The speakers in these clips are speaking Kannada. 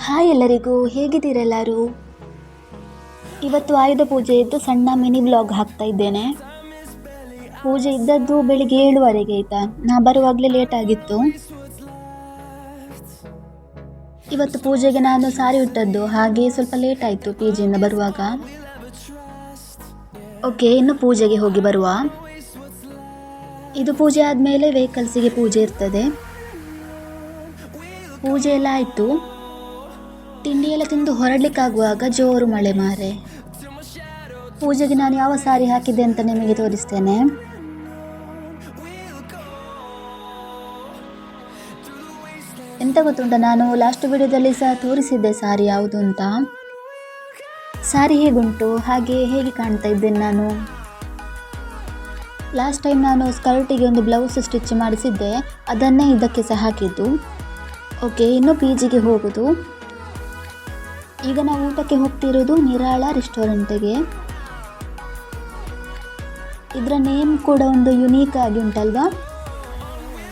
ಹಾಯ್ ಎಲ್ಲರಿಗೂ, ಹೇಗಿದ್ದೀರೆಲ್ಲರೂ? ಇವತ್ತು ಆಯುಧ ಪೂಜೆ ಇದ್ದು ಸಣ್ಣ ಮಿನಿ ವ್ಲಾಗ್ ಹಾಕ್ತಾ ಇದ್ದೇನೆ. ಪೂಜೆ ಇದ್ದದ್ದು ಬೆಳಿಗ್ಗೆ 7:15 ಆಯಿತಾ. ನಾ ಬರುವಾಗಲೇ ಲೇಟ್ ಆಗಿತ್ತು. ಇವತ್ತು ಪೂಜೆಗೆ ನಾನು ಸಾರಿ ಉಟ್ಟದ್ದು, ಹಾಗೆ ಸ್ವಲ್ಪ ಲೇಟ್ ಆಯಿತು ಪೂಜೆಯಿಂದ ಬರುವಾಗ. ಓಕೆ, ಇನ್ನು ಪೂಜೆಗೆ ಹೋಗಿ ಬರುವ. ಇದು ಪೂಜೆ ಆದಮೇಲೆ ವೆಹಿಕಲ್ಸಿಗೆ ಪೂಜೆ ಇರ್ತದೆ. ಪೂಜೆ ಎಲ್ಲ ಆಯಿತು. ತಿಂಡಿ ಎಲ್ಲ ತಿಂದು ಹೊರಡ್ಲಿಕ್ಕಾಗುವಾಗ ಜೋರು ಮಳೆ ಮಾರೆ. ಪೂಜೆಗೆ ನಾನು ಯಾವ ಸಾರಿ ಹಾಕಿದ್ದೆ ಅಂತ ನಿಮಗೆ ತೋರಿಸ್ತೇನೆ. ಎಂತ ಗೊತ್ತುಂಟ, ನಾನು ಲಾಸ್ಟ್ ವಿಡಿಯೋದಲ್ಲಿ ಸಹ ತೋರಿಸಿದ್ದೆ ಸಾರಿ ಯಾವುದು ಅಂತ. ಸಾರಿ ಹೇಗುಂಟು, ಹಾಗೆ ಹೇಗೆ ಕಾಣ್ತಾ ಇದ್ದೇನೆ ನಾನು. ಲಾಸ್ಟ್ ಟೈಮ್ ನಾನು ಸ್ಕರ್ಟಿಗೆ ಒಂದು ಬ್ಲೌಸ್ ಸ್ಟಿಚ್ ಮಾಡಿಸಿದ್ದೆ, ಅದನ್ನೇ ಇದಕ್ಕೆ ಸಹ ಹಾಕಿದ್ದು. ಓಕೆ, ಇನ್ನು PGಗೆ ಹೋಗೋದು. ಈಗ ನಾವು ಊಟಕ್ಕೆ ಹೋಗ್ತಿರೋದು ನಿರಾಳ ರೆಸ್ಟೋರೆಂಟಿಗೆ. ಇದರ ನೇಮ್ ಕೂಡ ಒಂದು ಯುನೀಕ್ ಆಗಿ ಉಂಟಲ್ವಾ.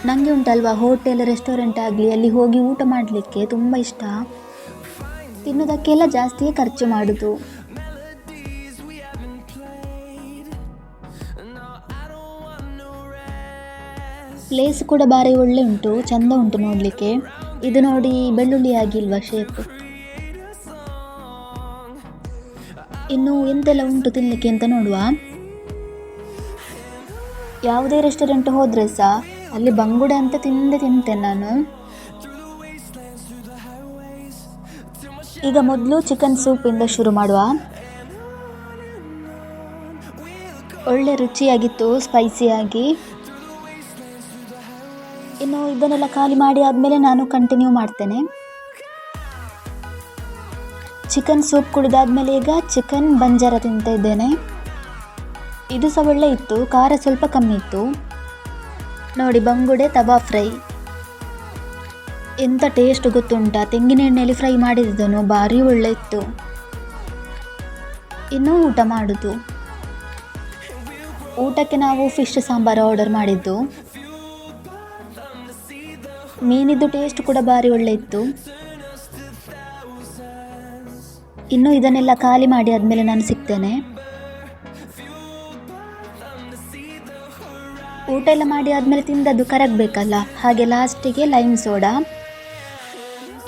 ನನಗೆ ಉಂಟಲ್ವಾ, ಹೋಟೆಲ್ ರೆಸ್ಟೋರೆಂಟ್ ಆಗಲಿ ಅಲ್ಲಿ ಹೋಗಿ ಊಟ ಮಾಡಲಿಕ್ಕೆ ತುಂಬ ಇಷ್ಟ. ತಿನ್ನೋದಕ್ಕೆಲ್ಲ ಜಾಸ್ತಿಯೇ ಖರ್ಚು ಮಾಡೋದು. ಪ್ಲೇಸ್ ಕೂಡ ಭಾರಿ ಒಳ್ಳೆ ಉಂಟು, ಚಂದ ಉಂಟು ನೋಡಲಿಕ್ಕೆ. ಇದು ನೋಡಿ, ಬೆಳ್ಳುಳ್ಳಿ ಆಗಿಲ್ವಾ ಶೇಪ್. ಇನ್ನು ಎಂತೆಲ್ಲ ಉಂಟು ತಿನ್ನಲಿಕ್ಕೆ ಅಂತ ನೋಡುವ. ಯಾವುದೇ ರೆಸ್ಟೋರೆಂಟ್ ಹೋದರೆ ಸಹ ಅಲ್ಲಿ ಬಂಗುಡೆ ಅಂತ ತಿಂತೇನೆ ನಾನು. ಈಗ ಮೊದಲು ಚಿಕನ್ ಸೂಪಿಂದ ಶುರು ಮಾಡುವ. ಒಳ್ಳೆ ರುಚಿಯಾಗಿತ್ತು, ಸ್ಪೈಸಿಯಾಗಿ. ಇನ್ನು ಇದನ್ನೆಲ್ಲ ಖಾಲಿ ಮಾಡಿ ಆದಮೇಲೆ ನಾನು ಕಂಟಿನ್ಯೂ ಮಾಡ್ತೇನೆ. ಚಿಕನ್ ಸೂಪ್ ಕುಡಿದಾದ್ಮೇಲೆ ಈಗ ಚಿಕನ್ ಬಂಜಾರ ತಿಂತಾ ಇದ್ದೇನೆ. ಇದು ಸಹ ಒಳ್ಳೆ ಇತ್ತು, ಖಾರ ಸ್ವಲ್ಪ ಕಮ್ಮಿ ಇತ್ತು. ನೋಡಿ, ಬಂಗುಡೆ ತವಾ ಫ್ರೈ ಎಂಥ ಟೇಸ್ಟ್ ಗೊತ್ತುಂಟ. ತೆಂಗಿನ ಎಣ್ಣೆಯಲ್ಲಿ ಫ್ರೈ ಮಾಡಿದ್ದನು, ಭಾರಿ ಒಳ್ಳೆ ಇತ್ತು. ಇನ್ನು ಊಟ ಮಾಡೋದು. ಊಟಕ್ಕೆ ನಾವು ಫಿಶ್ ಸಾಂಬಾರು ಆರ್ಡರ್ ಮಾಡಿದ್ದು. ಮೀನಿದ್ದು ಟೇಸ್ಟ್ ಕೂಡ ಭಾರಿ ಒಳ್ಳೆ ಇತ್ತು. ಇನ್ನು ಇದನ್ನೆಲ್ಲ ಖಾಲಿ ಮಾಡಿ ಆದಮೇಲೆ ನಾನು ಸಿಗ್ತೇನೆ. ಊಟ ಎಲ್ಲ ಮಾಡಿ ಆದಮೇಲೆ ತಿಂದದ್ದು ಕರಗಬೇಕಲ್ಲ, ಹಾಗೆ ಲಾಸ್ಟಿಗೆ ಲೈಮ್ ಸೋಡಾ.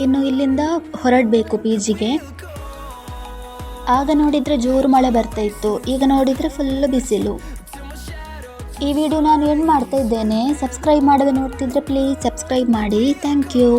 ಇನ್ನು ಇಲ್ಲಿಂದ ಹೊರಡಬೇಕು PGಗೆ. ಆಗ ನೋಡಿದರೆ ಜೋರು ಮಳೆ ಬರ್ತಾ ಇತ್ತು, ಈಗ ನೋಡಿದರೆ ಫುಲ್ಲು ಬಿಸಿಲು. ಈ ವಿಡಿಯೋ ನಾನು ಎಂಡ್ ಮಾಡ್ತಾ ಇದ್ದೇನೆ. ಸಬ್ಸ್ಕ್ರೈಬ್ ಮಾಡದೆ ನೋಡ್ತಿದ್ರೆ ಪ್ಲೀಸ್ ಸಬ್ಸ್ಕ್ರೈಬ್ ಮಾಡಿ. Thank you.